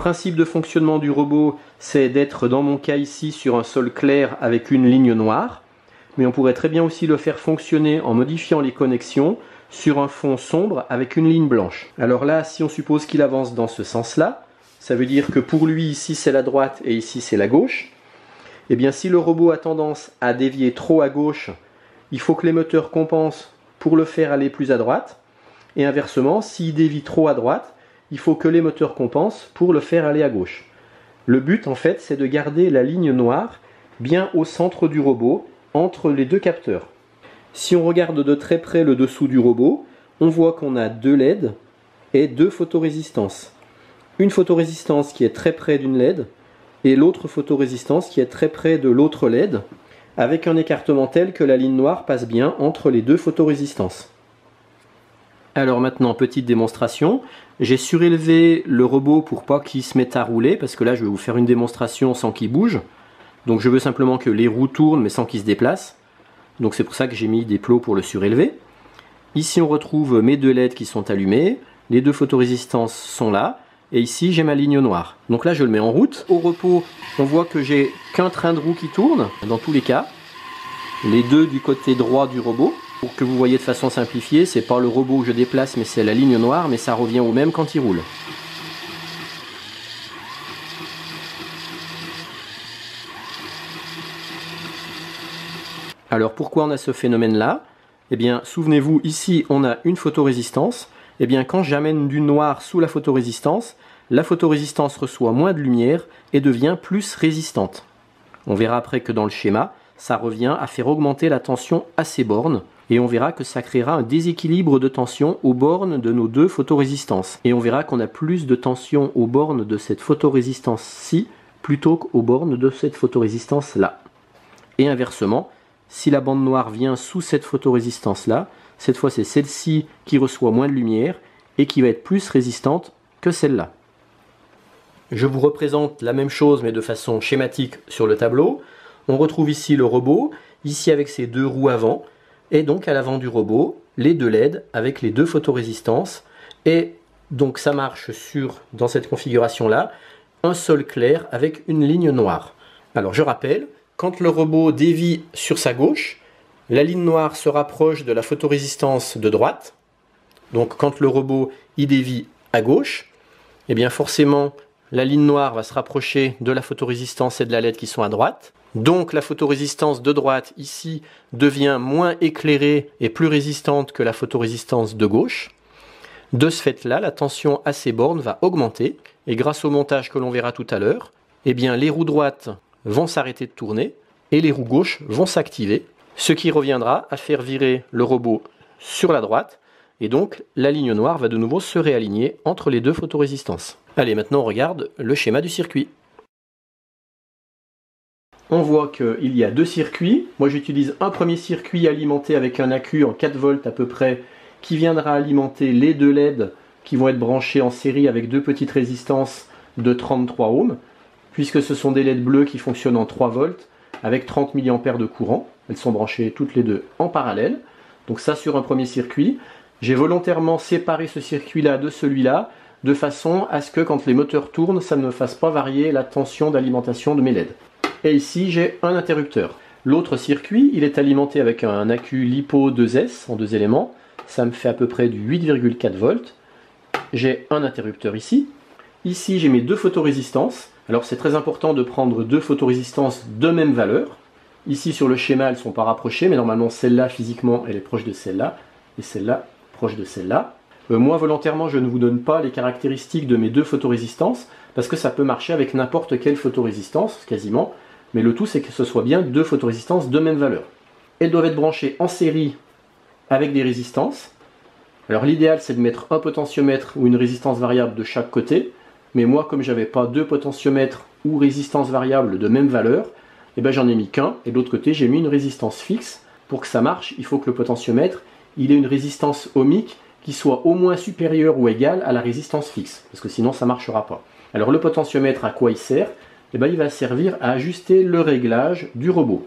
principe de fonctionnement du robot, c'est d'être dans mon cas ici sur un sol clair avec une ligne noire, mais on pourrait très bien aussi le faire fonctionner en modifiant les connexions sur un fond sombre avec une ligne blanche. Alors là, si on suppose qu'il avance dans ce sens-là, ça veut dire que pour lui, ici c'est la droite et ici c'est la gauche. Et bien si le robot a tendance à dévier trop à gauche, il faut que les moteurs compensent pour le faire aller plus à droite. Et inversement, s'il dévie trop à droite, il faut que les moteurs compensent pour le faire aller à gauche. Le but en fait, c'est de garder la ligne noire bien au centre du robot, entre les deux capteurs. Si on regarde de très près le dessous du robot, on voit qu'on a deux LED et deux photorésistances. Une photorésistance qui est très près d'une LED et l'autre photorésistance qui est très près de l'autre LED, avec un écartement tel que la ligne noire passe bien entre les deux photorésistances. Alors maintenant, petite démonstration, j'ai surélevé le robot pour pas qu'il se mette à rouler, parce que là je vais vous faire une démonstration sans qu'il bouge. Donc je veux simplement que les roues tournent mais sans qu'il se déplace. Donc c'est pour ça que j'ai mis des plots pour le surélever. Ici on retrouve mes deux LED qui sont allumés, les deux photorésistances sont là, et ici j'ai ma ligne noire. Donc là je le mets en route. Au repos, on voit que j'ai qu'un train de roue qui tourne, dans tous les cas. Les deux du côté droit du robot. Pour que vous voyez de façon simplifiée, c'est pas le robot que je déplace, mais c'est la ligne noire, mais ça revient au même quand il roule. Alors pourquoi on a ce phénomène-là? Eh bien, souvenez-vous, ici on a une photorésistance. Eh bien, quand j'amène du noir sous la photorésistance reçoit moins de lumière et devient plus résistante. On verra après que dans le schéma, ça revient à faire augmenter la tension à ces bornes. Et on verra que ça créera un déséquilibre de tension aux bornes de nos deux photorésistances. Et on verra qu'on a plus de tension aux bornes de cette photorésistance-ci plutôt qu'aux bornes de cette photorésistance-là. Et inversement, si la bande noire vient sous cette photorésistance-là, cette fois c'est celle-ci qui reçoit moins de lumière et qui va être plus résistante que celle-là. Je vous représente la même chose mais de façon schématique sur le tableau. On retrouve ici le robot, ici avec ses deux roues avant, et donc à l'avant du robot, les deux LED avec les deux photorésistances. Et donc ça marche dans cette configuration-là, un sol clair avec une ligne noire. Alors je rappelle, quand le robot dévie sur sa gauche, la ligne noire se rapproche de la photorésistance de droite. Donc quand le robot y dévie à gauche, eh bien forcément la ligne noire va se rapprocher de la photorésistance et de la LED qui sont à droite. Donc la photorésistance de droite ici devient moins éclairée et plus résistante que la photorésistance de gauche. De ce fait-là, la tension à ces bornes va augmenter et grâce au montage que l'on verra tout à l'heure, eh bien les roues droites vont s'arrêter de tourner et les roues gauches vont s'activer, ce qui reviendra à faire virer le robot sur la droite et donc la ligne noire va de nouveau se réaligner entre les deux photorésistances. Allez, maintenant on regarde le schéma du circuit. On voit qu'il y a deux circuits. Moi j'utilise un premier circuit alimenté avec un accu en 4 volts à peu près qui viendra alimenter les deux LED qui vont être branchés en série avec deux petites résistances de 33 ohms puisque ce sont des LED bleus qui fonctionnent en 3 volts avec 30 mA de courant. Elles sont branchées toutes les deux en parallèle. Donc ça sur un premier circuit. J'ai volontairement séparé ce circuit-là de celui-là de façon à ce que quand les moteurs tournent, ça ne me fasse pas varier la tension d'alimentation de mes LED. Et ici j'ai un interrupteur. L'autre circuit, il est alimenté avec un accu LiPo 2S en 2 éléments. Ça me fait à peu près du 8,4 volts. J'ai un interrupteur ici. Ici j'ai mes deux photorésistances. Alors c'est très important de prendre deux photorésistances de même valeur. Ici sur le schéma elles ne sont pas rapprochées, mais normalement celle-là physiquement elle est proche de celle-là. Et celle-là proche de celle-là. Moi volontairement je ne vous donne pas les caractéristiques de mes deux photorésistances parce que ça peut marcher avec n'importe quelle photorésistance quasiment. Mais le tout c'est que ce soit bien deux photorésistances de même valeur. Elles doivent être branchées en série avec des résistances. Alors l'idéal c'est de mettre un potentiomètre ou une résistance variable de chaque côté. Mais moi comme j'avais pas deux potentiomètres ou résistance variable de même valeur, eh ben, j'en ai mis qu'un et de l'autre côté j'ai mis une résistance fixe. Pour que ça marche, il faut que le potentiomètre il ait une résistance ohmique qui soit au moins supérieure ou égale à la résistance fixe. Parce que sinon ça ne marchera pas. Alors le potentiomètre à quoi il sert? Eh ben, il va servir à ajuster le réglage du robot.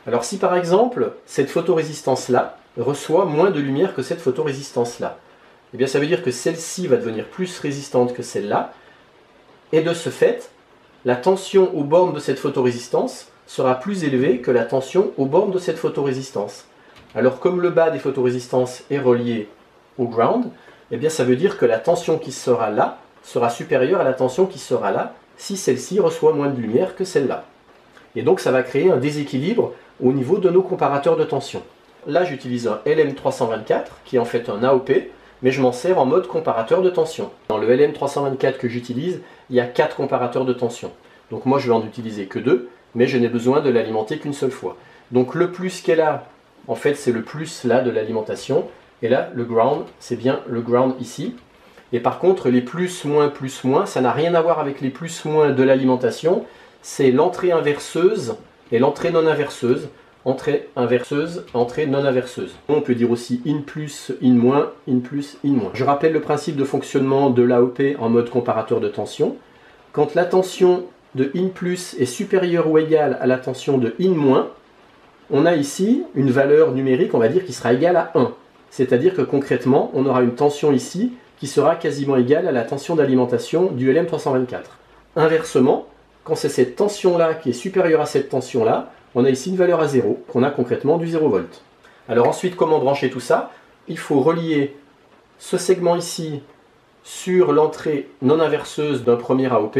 Alors si par exemple cette photorésistance-là reçoit moins de lumière que cette photorésistance-là, eh bien ça veut dire que celle-ci va devenir plus résistante que celle-là, Et de ce fait, la tension aux bornes de cette photorésistance sera plus élevée que la tension aux bornes de cette photorésistance. Alors comme le bas des photorésistances est relié au ground, eh bien ça veut dire que la tension qui sera là sera supérieure à la tension qui sera là si celle-ci reçoit moins de lumière que celle-là. Et donc ça va créer un déséquilibre au niveau de nos comparateurs de tension. Là j'utilise un LM324 qui est en fait un AOP, mais je m'en sers en mode comparateur de tension. Dans le LM324 que j'utilise, il y a 4 comparateurs de tension. Donc moi je vais en utiliser que 2, mais je n'ai besoin de l'alimenter qu'une seule fois. Donc le plus qu'elle a, en fait c'est le plus là de l'alimentation, et là le ground, c'est bien le ground ici. Et par contre les plus, moins, ça n'a rien à voir avec les plus, moins de l'alimentation, c'est l'entrée inverseuse et l'entrée non inverseuse. Entrée inverseuse, entrée non inverseuse. On peut dire aussi in plus, in moins, in plus, in moins. Je rappelle le principe de fonctionnement de l'AOP en mode comparateur de tension. Quand la tension de in plus est supérieure ou égale à la tension de in moins, on a ici une valeur numérique, on va dire, qui sera égale à 1. C'est-à-dire que concrètement, on aura une tension ici qui sera quasiment égale à la tension d'alimentation du LM324. Inversement, quand c'est cette tension-là qui est supérieure à cette tension-là, on a ici une valeur à 0, qu'on a concrètement du 0 volt. Alors ensuite, comment brancher tout ça? Il faut relier ce segment ici sur l'entrée non inverseuse d'un premier AOP,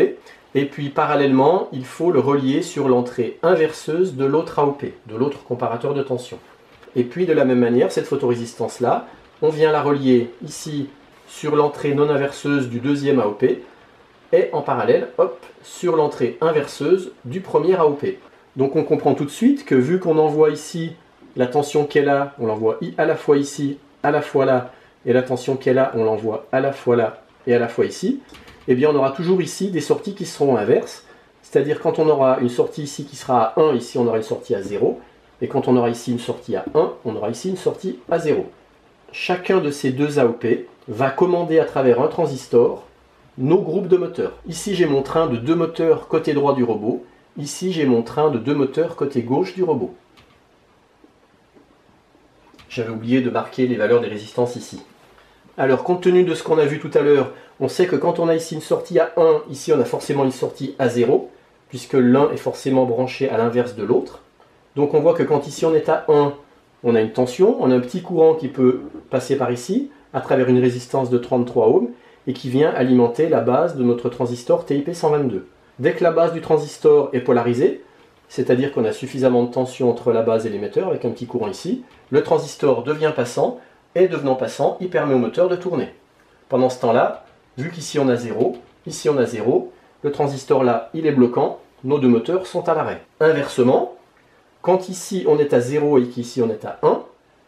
et puis parallèlement, il faut le relier sur l'entrée inverseuse de l'autre AOP, de l'autre comparateur de tension. Et puis de la même manière, cette photorésistance-là, on vient la relier ici sur l'entrée non inverseuse du deuxième AOP, et en parallèle, hop, sur l'entrée inverseuse du premier AOP. Donc on comprend tout de suite que vu qu'on envoie ici la tension qu'elle a, on l'envoie à la fois ici, à la fois là, et la tension qu'elle a, on l'envoie à la fois là et à la fois ici, eh bien on aura toujours ici des sorties qui seront inverses, c'est-à-dire quand on aura une sortie ici qui sera à 1, ici on aura une sortie à 0, et quand on aura ici une sortie à 1, on aura ici une sortie à 0. Chacun de ces deux AOP va commander à travers un transistor nos groupes de moteurs. Ici j'ai mon train de 2 moteurs côté droit du robot, ici j'ai mon train de 2 moteurs côté gauche du robot. J'avais oublié de marquer les valeurs des résistances ici. Alors compte tenu de ce qu'on a vu tout à l'heure, on sait que quand on a ici une sortie à 1, ici on a forcément une sortie à 0, puisque l'un est forcément branché à l'inverse de l'autre. Donc on voit que quand ici on est à 1, on a une tension, on a un petit courant qui peut passer par ici, à travers une résistance de 33 ohms, et qui vient alimenter la base de notre transistor TIP 122. Dès que la base du transistor est polarisée, c'est-à-dire qu'on a suffisamment de tension entre la base et l'émetteur, avec un petit courant ici, le transistor devient passant, et devenant passant, il permet au moteur de tourner. Pendant ce temps-là, vu qu'ici on a 0, ici on a 0, le transistor là, il est bloquant, nos deux moteurs sont à l'arrêt. Inversement, quand ici on est à 0 et qu'ici on est à 1,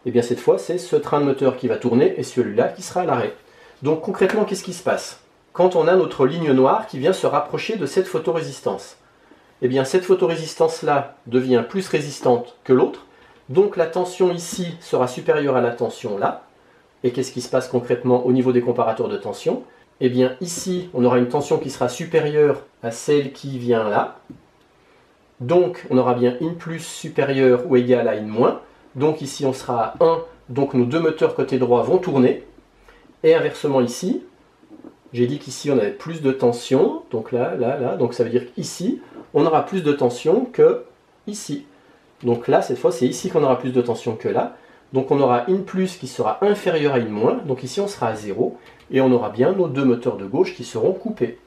et bien cette fois c'est ce train de moteur qui va tourner et celui-là qui sera à l'arrêt. Donc concrètement, qu'est-ce qui se passe? Quand on a notre ligne noire qui vient se rapprocher de cette photorésistance, eh bien cette photorésistance-là devient plus résistante que l'autre, donc la tension ici sera supérieure à la tension là. Et qu'est-ce qui se passe concrètement au niveau des comparateurs de tension? Eh bien ici, on aura une tension qui sera supérieure à celle qui vient là. Donc on aura bien in plus supérieur ou égal à in moins. Donc ici on sera à 1, donc nos deux moteurs côté droit vont tourner. Et inversement ici, j'ai dit qu'ici on avait plus de tension, donc là, donc ça veut dire qu'ici, on aura plus de tension que ici. Donc là, cette fois, c'est ici qu'on aura plus de tension que là. Donc on aura in plus qui sera inférieur à in moins, donc ici on sera à 0, et on aura bien nos deux moteurs de gauche qui seront coupés.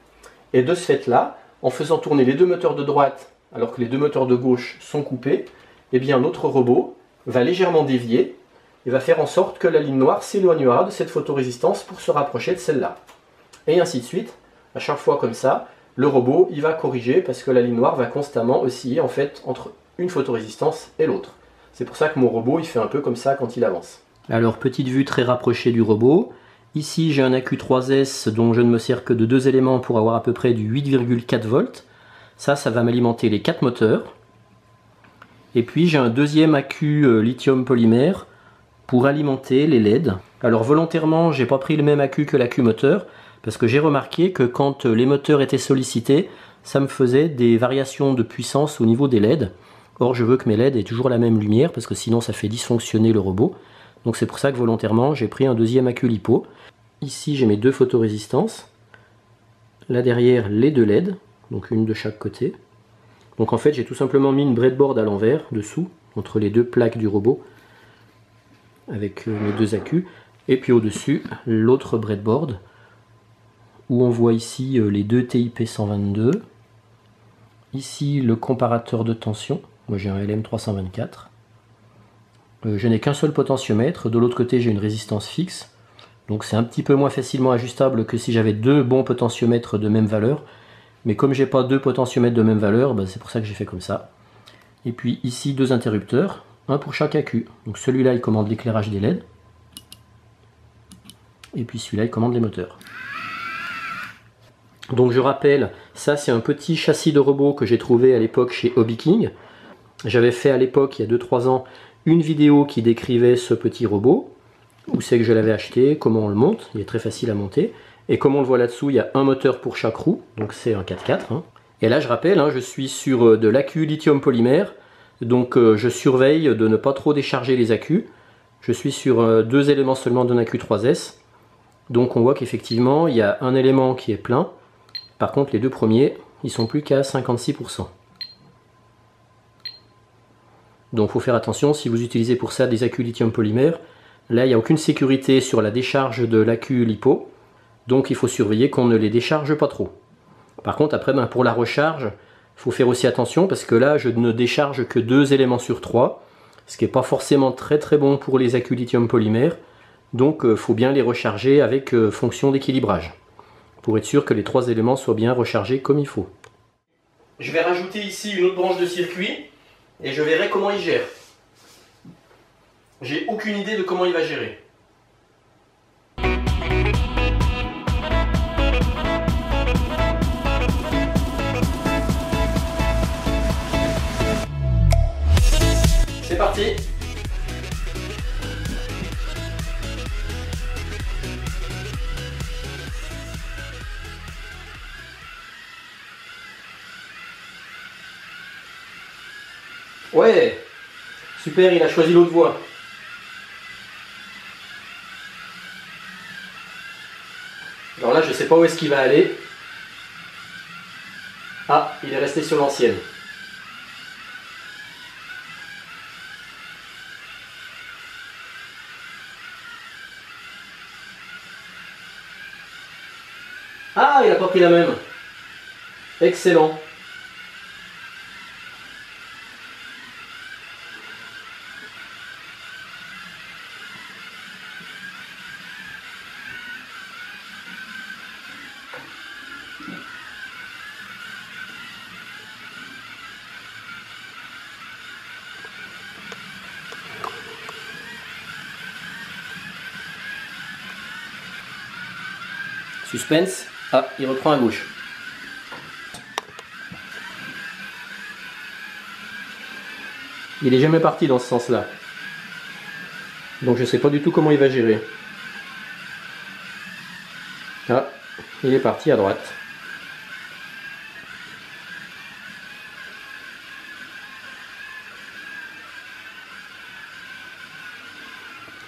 Et de ce fait-là, en faisant tourner les deux moteurs de droite, alors que les deux moteurs de gauche sont coupés, eh bien notre robot va légèrement dévier, et va faire en sorte que la ligne noire s'éloignera de cette photorésistance pour se rapprocher de celle-là. Et ainsi de suite, à chaque fois comme ça, le robot il va corriger parce que la ligne noire va constamment osciller en fait entre une photorésistance et l'autre. C'est pour ça que mon robot il fait un peu comme ça quand il avance. Alors petite vue très rapprochée du robot. Ici j'ai un AQ3S dont je ne me sers que de 2 éléments pour avoir à peu près du 8,4 volts. Ça va m'alimenter les 4 moteurs. Et puis j'ai un deuxième AQ lithium polymère pour alimenter les LED. Alors volontairement, j'ai pas pris le même AQ que l'AQ moteur, parce que j'ai remarqué que quand les moteurs étaient sollicités, ça me faisait des variations de puissance au niveau des LED. Or je veux que mes LED aient toujours la même lumière, parce que sinon ça fait dysfonctionner le robot. Donc c'est pour ça que volontairement, j'ai pris un deuxième AQ lipo. Ici j'ai mes deux photorésistances. là derrière les deux LED, donc une de chaque côté. Donc en fait j'ai tout simplement mis une breadboard à l'envers, dessous, entre les deux plaques du robot, avec mes deux accus, et puis au-dessus l'autre breadboard, où on voit ici les deux TIP 122, ici le comparateur de tension, moi j'ai un LM324, je n'ai qu'un seul potentiomètre, de l'autre côté j'ai une résistance fixe, donc c'est un petit peu moins facilement ajustable que si j'avais deux bons potentiomètres de même valeur, mais comme j'ai pas deux potentiomètres de même valeur, c'est pour ça que j'ai fait comme ça. Et puis ici deux interrupteurs, un pour chaque accu, donc celui-là il commande l'éclairage des LED, et puis celui-là il commande les moteurs. Donc je rappelle, ça c'est un petit châssis de robot que j'ai trouvé à l'époque chez Hobby King. J'avais fait à l'époque, il y a 2-3 ans, une vidéo qui décrivait ce petit robot, où c'est que je l'avais acheté, comment on le monte, il est très facile à monter, et comme on le voit là-dessous, il y a un moteur pour chaque roue, donc c'est un 4x4. Hein. Et là je rappelle, je suis sur de l'accu lithium polymère, donc je surveille de ne pas trop décharger les accus. Je suis sur deux éléments seulement d'un accu 3S, donc on voit qu'effectivement il y a un élément qui est plein, par contre les deux premiers, ils sont plus qu'à 56%. Donc il faut faire attention si vous utilisez pour ça des accus lithium polymère. Là il n'y a aucune sécurité sur la décharge de l'accu lipo. Donc il faut surveiller qu'on ne les décharge pas trop. Par contre après pour la recharge, il faut faire aussi attention parce que là je ne décharge que 2 éléments sur 3. Ce qui n'est pas forcément très bon pour les accus lithium polymère. Donc il faut bien les recharger avec fonction d'équilibrage. Pour être sûr que les 3 éléments soient bien rechargés comme il faut. Je vais rajouter ici une autre branche de circuit. Et je verrai comment il gère. J'ai aucune idée de comment il va gérer. C'est parti. Ouais, super, il a choisi l'autre voie. Alors là, je sais pas où est-ce qu'il va aller. Ah, il est resté sur l'ancienne. Ah, il a pas pris la même. Excellent. Suspense. Ah, il reprend à gauche. Il est jamais parti dans ce sens-là. Donc je sais pas du tout comment il va gérer. Ah, il est parti à droite.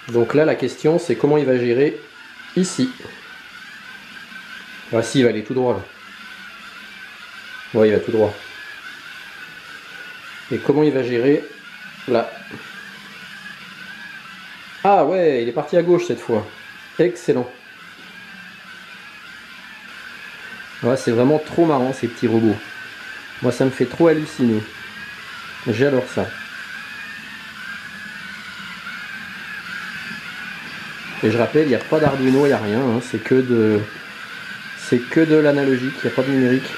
Donc là la question c'est comment il va gérer ici. Ah si, il va aller tout droit là. Ouais, il va tout droit. Et comment il va gérer là? Ah ouais, il est parti à gauche cette fois. Excellent. Ouais, c'est vraiment trop marrant ces petits robots. Moi ça me fait trop halluciner. J'adore ça. Et je rappelle, il n'y a pas d'Arduino, il n'y a rien. Hein. C'est que de l'analogique, il n'y a pas de numérique.